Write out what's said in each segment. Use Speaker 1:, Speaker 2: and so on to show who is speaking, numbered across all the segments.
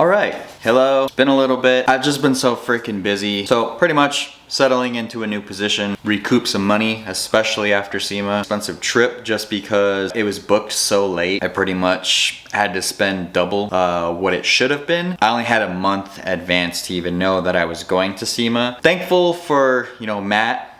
Speaker 1: Alright, hello. It's been a little bit. I've just been so freaking busy. So pretty much settling into a new position, recoup some money, especially after SEMA. Expensive trip just because it was booked so late. I pretty much had to spend double what it should have been. I only had a month advance to even know that I was going to SEMA. Thankful for, Matt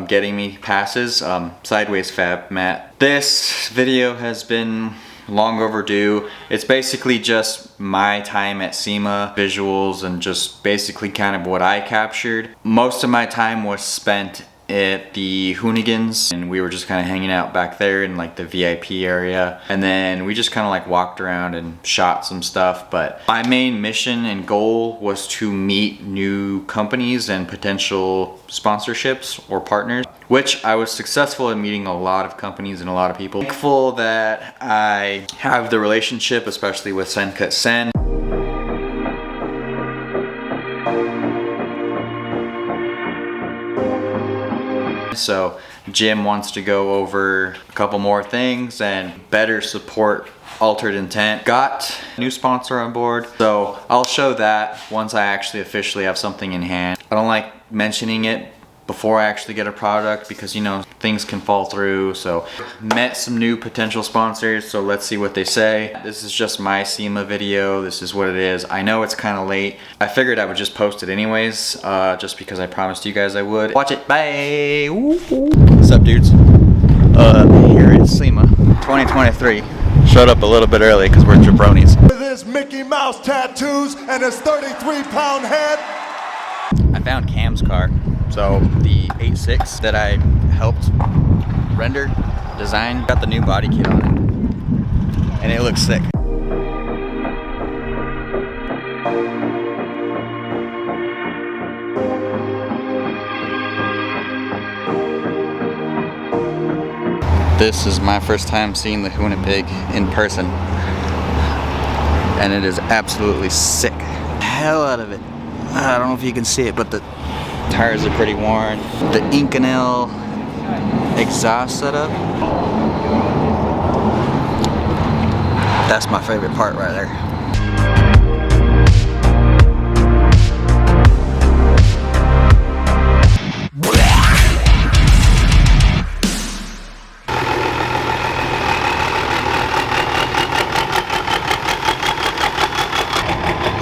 Speaker 1: getting me passes, Sideways Fab Matt. This video has been long overdue. It's basically just my time at SEMA, visuals, and just basically kind of what I captured. Most of my time was spent at the Hoonigans, and we were just kind of hanging out back there in like the VIP area, and then we just kind of like walked around and shot some stuff. But my main mission and goal was to meet new companies and potential sponsorships or partners, which I was successful in meeting a lot of companies and a lot of people. Thankful that I have the relationship, especially with Sencut Sen. So Jim wants to go over a couple more things and better support Altered Intent. Got a new sponsor on board, so I'll show that once I actually officially have something in hand. I don't like mentioning it before I actually get a product because things can fall through. So met some new potential sponsors, so let's see what they say. This is just my SEMA video. This is what it is. I know it's kind of late. I figured I would just post it anyways, just because I promised you guys I would. Watch it. Bye. What's up, dudes? Here at SEMA 2023. Showed up a little bit early because we're jabronis.
Speaker 2: With his Mickey Mouse tattoos and his 33-pound head.
Speaker 1: I found Cam's car. So the 8.6 that I helped render, design, got the new body kit on it, and it looks sick. This is my first time seeing the Hoonipig in person, and it is absolutely sick. Hell out of it. I don't know if you can see it, but the tires are pretty worn. The Inconel exhaust setup. That's my favorite part right there.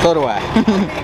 Speaker 1: So do I.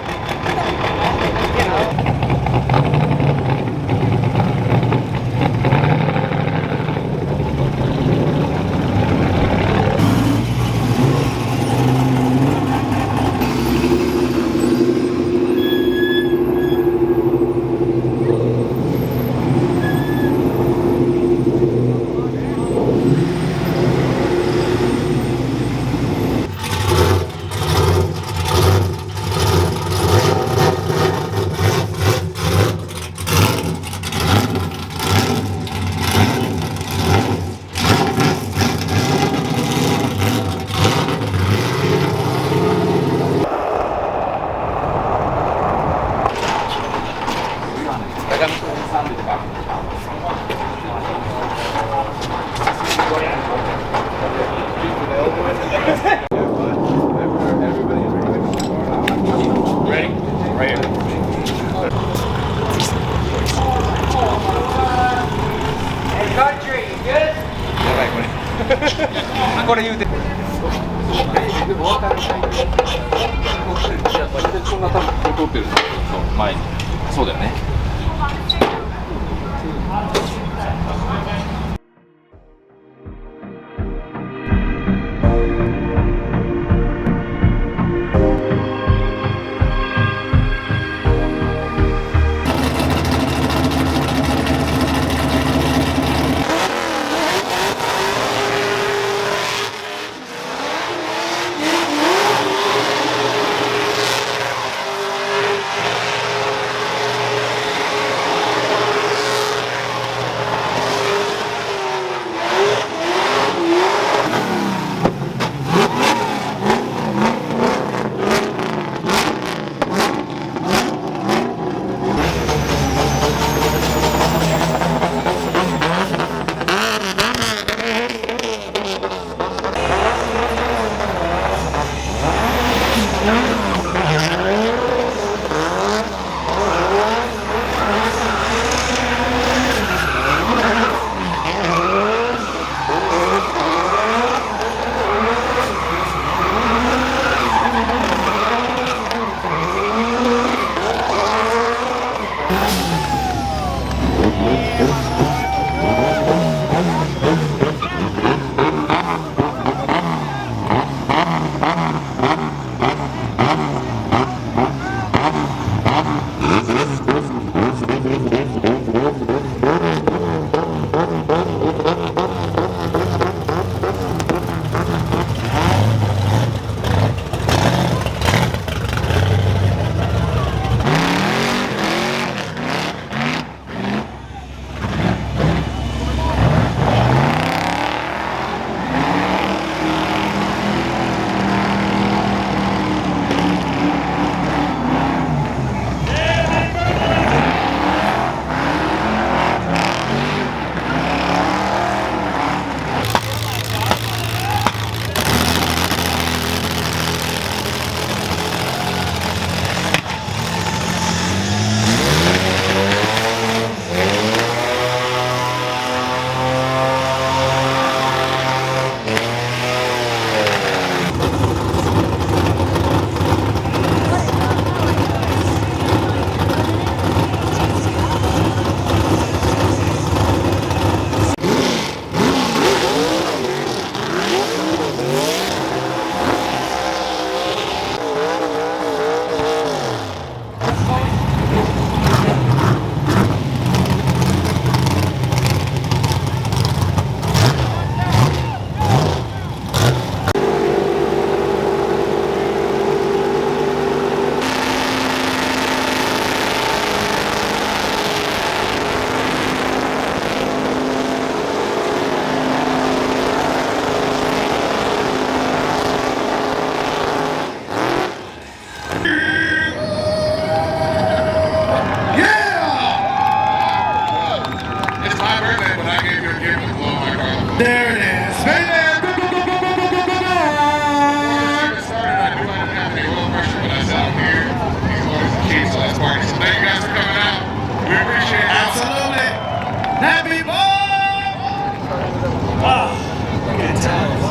Speaker 2: There it is. Hey there. Go, go, go, go, go, go, go, go, go. Absolutely. Happy birthday. Wow. Good times.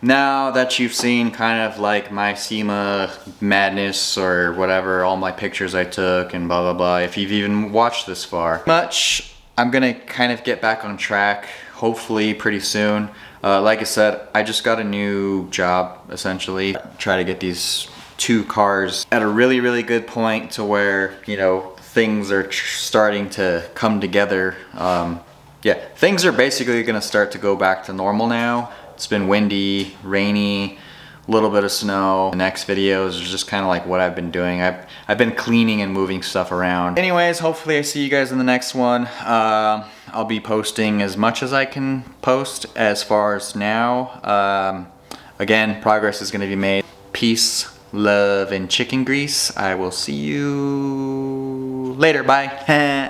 Speaker 1: Now that you've seen kind of like my SEMA madness or whatever, all my pictures I took and blah blah blah, if you've even watched this far, I'm gonna kind of get back on track hopefully pretty soon. Like I said, I just got a new job essentially. Try to get these two cars at a really good point to where, you know, things are starting to come together. Yeah, things are basically gonna start to go back to normal now. It's been windy, rainy, a little bit of snow. The next videos is just kind of like what I've been doing. I've been cleaning and moving stuff around. Anyways, hopefully I see you guys in the next one. I'll be posting as much as I can post as far as now. Again, progress is gonna be made. Peace, love, and chicken grease. I will see you later. Bye.